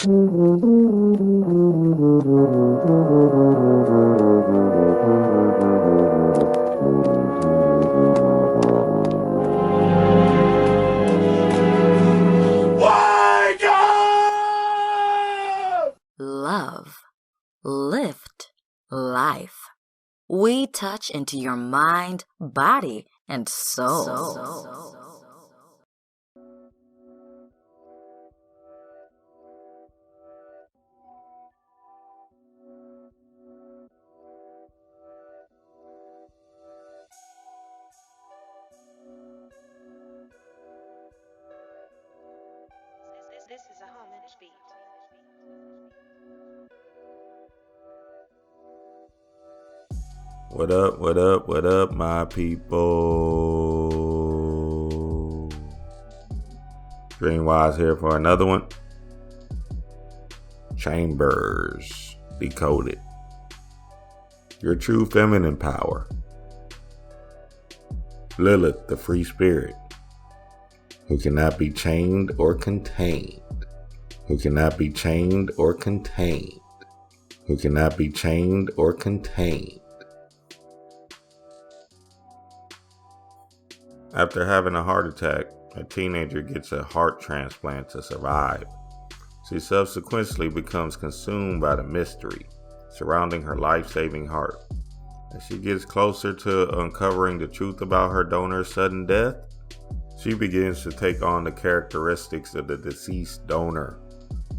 Love, lift, life. We touch into your mind, body, and soul. This is a Homage beat. What up, what up, my people? Greenwise here for another one. Chambers Decoded. Your true feminine power. Lilith, the free spirit, who cannot be chained or contained. Who cannot be chained or contained. Who cannot be chained or contained. After having a heart attack, a teenager gets a heart transplant to survive. She subsequently becomes consumed by the mystery surrounding her life-saving heart. As she gets closer to uncovering the truth about her donor's sudden death, she begins to take on the characteristics of the deceased donor,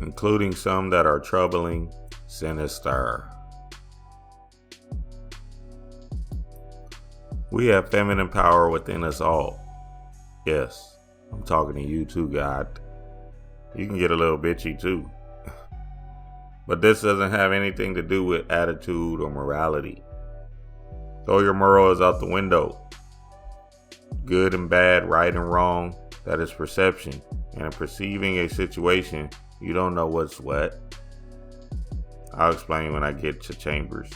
including some that are troubling, sinister. We have feminine power within us all. Yes, I'm talking to you too, God. You can get a little bitchy too. But this doesn't have anything to do with attitude or morality. Throw your morals out the window. Good and bad, right and wrong, that is perception. And in perceiving a situation, you don't know what's what. I'll explain when I get to Chambers.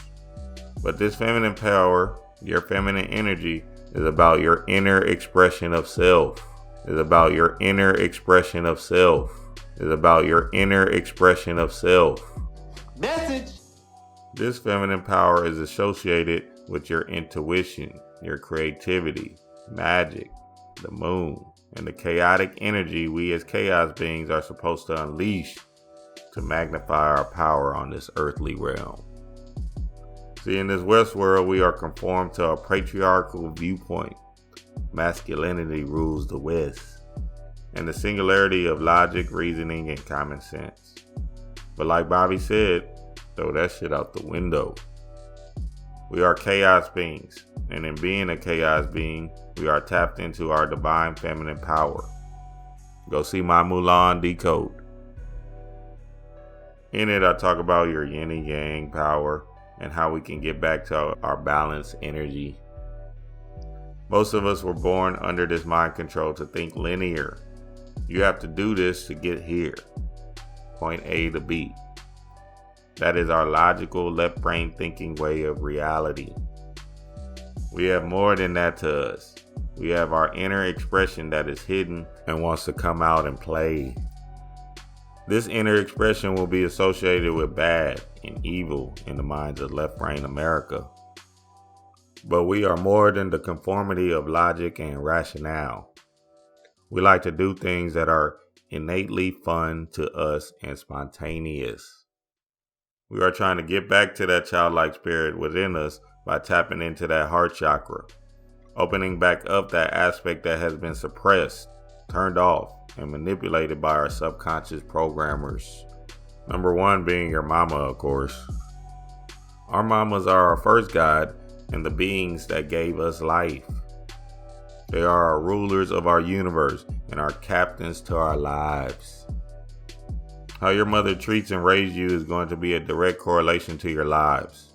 But this feminine power, your feminine energy, is about your inner expression of self. Is about your inner expression of self. Is about your inner expression of self. Message. This feminine power is associated with your intuition, your creativity, magic, the moon, and the chaotic energy we as chaos beings are supposed to unleash to magnify our power on this earthly realm. See, in this West world, we are conformed to a patriarchal viewpoint. Masculinity rules the West, and the singularity of logic, reasoning, and common sense. But like Bobby said, throw that shit out the window. We are chaos beings, and in being a chaos being, we are tapped into our divine feminine power. Go see my Mulan Decode. In it, I talk about your yin and yang power and how we can get back to our balanced energy. Most of us were born under this mind control to think linear. You have to do this to get here. Point A to B. That is our logical left brain thinking way of reality. We have more than that to us. We have our inner expression that is hidden and wants to come out and play. This inner expression will be associated with bad and evil in the minds of left brain America. But we are more than the conformity of logic and rationale. We like to do things that are innately fun to us and spontaneous. We are trying to get back to that childlike spirit within us by tapping into that heart chakra, opening back up that aspect that has been suppressed, turned off, and manipulated by our subconscious programmers. Number one being your mama, of course. Our mamas are our first God and the beings that gave us life. They are our rulers of our universe and our captains to our lives. How your mother treats and raises you is going to be a direct correlation to your lives,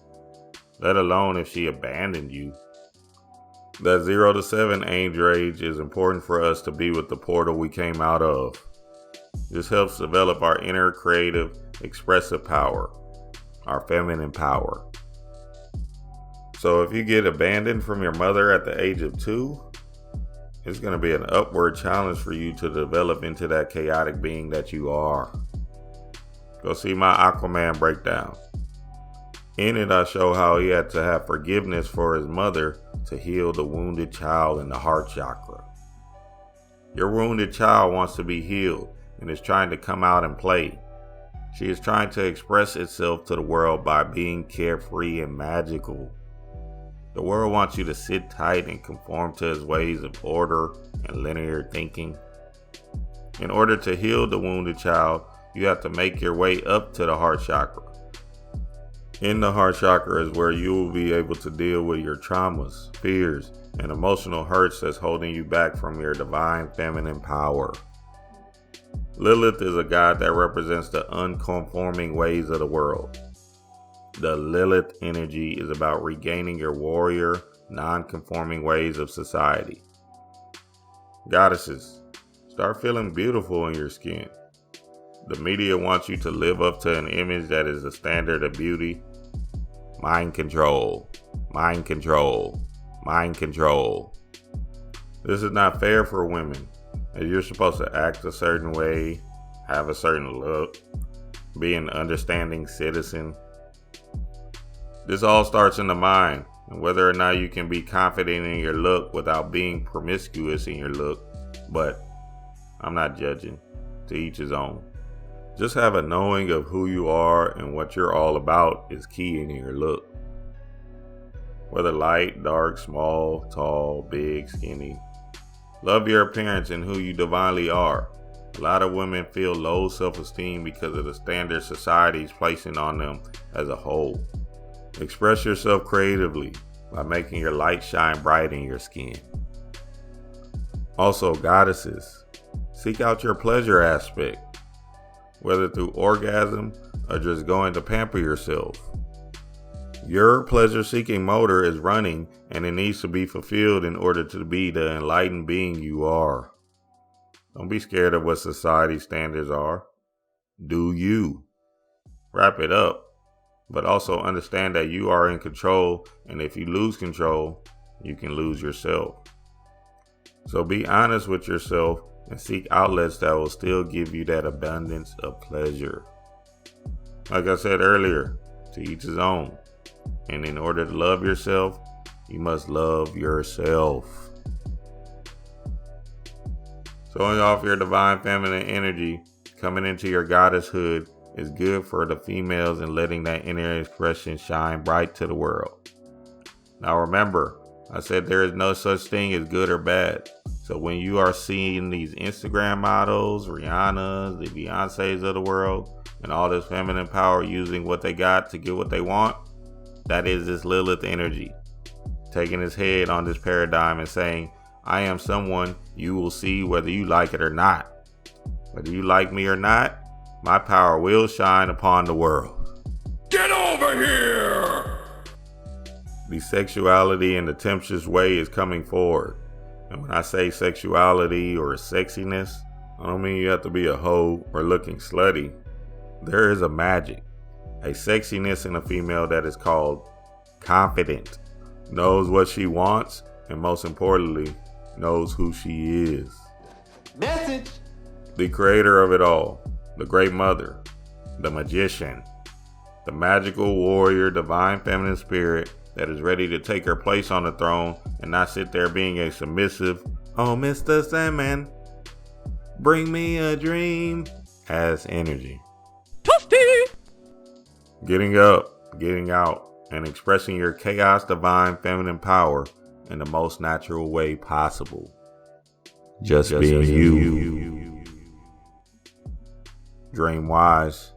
let alone if she abandoned you. That 0 to 7 age range is important for us to be with the portal we came out of. This helps develop our inner creative, expressive power, our feminine power. So if you get abandoned from your mother at the age of 2, it's going to be an upward challenge for you to develop into that chaotic being that you are. Go see my Aquaman breakdown. In it, I show how he had to have forgiveness for his mother to heal the wounded child in the heart chakra. Your wounded child wants to be healed and is trying to come out and play. She is trying to express itself to the world by being carefree and magical. The world wants you to sit tight and conform to its ways of order and linear thinking. In order to heal the wounded child, you have to make your way up to the heart chakra. In the heart chakra is where you will be able to deal with your traumas, fears, and emotional hurts that's holding you back from your divine feminine power. Lilith is a god that represents the unconforming ways of the world. The Lilith energy is about regaining your warrior, non-conforming ways of society. Goddesses, start feeling beautiful in your skin. The media wants you to live up to an image that is the standard of beauty. Mind control, mind control, mind control. This is not fair for women, as you're supposed to act a certain way, have a certain look, be an understanding citizen. This all starts in the mind, and whether or not you can be confident in your look without being promiscuous in your look, but I'm not judging, to each his own. Just have a knowing of who you are and what you're all about is key in your look. Whether light, dark, small, tall, big, skinny. Love your appearance and who you divinely are. A lot of women feel low self-esteem because of the standard society is placing on them as a whole. Express yourself creatively by making your light shine bright in your skin. Also, goddesses, seek out your pleasure aspect. Whether through orgasm or just going to pamper yourself. Your pleasure-seeking motor is running and it needs to be fulfilled in order to be the enlightened being you are. Don't be scared of what society standards are. Do you. Wrap it up, but also understand that you are in control, and if you lose control, you can lose yourself. So be honest with yourself and seek outlets that will still give you that abundance of pleasure. Like I said earlier, to each his own. And in order to love yourself, you must love yourself. Showing off your divine feminine energy, coming into your goddesshood, is good for the females and letting that inner expression shine bright to the world. Now remember, I said there is no such thing as good or bad. So when you are seeing these Instagram models, Rihanna's, the Beyoncé's of the world, and all this feminine power using what they got to get what they want, that is this Lilith energy. Taking his head on this paradigm and saying, I am someone you will see whether you like it or not. Whether you like me or not, my power will shine upon the world. Get over here! The sexuality in the temptress way is coming forward. And when I say sexuality or sexiness, I don't mean you have to be a hoe or looking slutty. There is a magic, a sexiness in a female that is called confident, knows what she wants, and most importantly, knows who she is. Message! The creator of it all, the great mother, the magician, the magical warrior, divine feminine spirit that is ready to take her place on the throne and not sit there being a submissive, oh Mr. Sandman, bring me a dream, ass energy. Toasty! Getting up, getting out, and expressing your chaos divine feminine power in the most natural way possible. Just being you. Dream wise,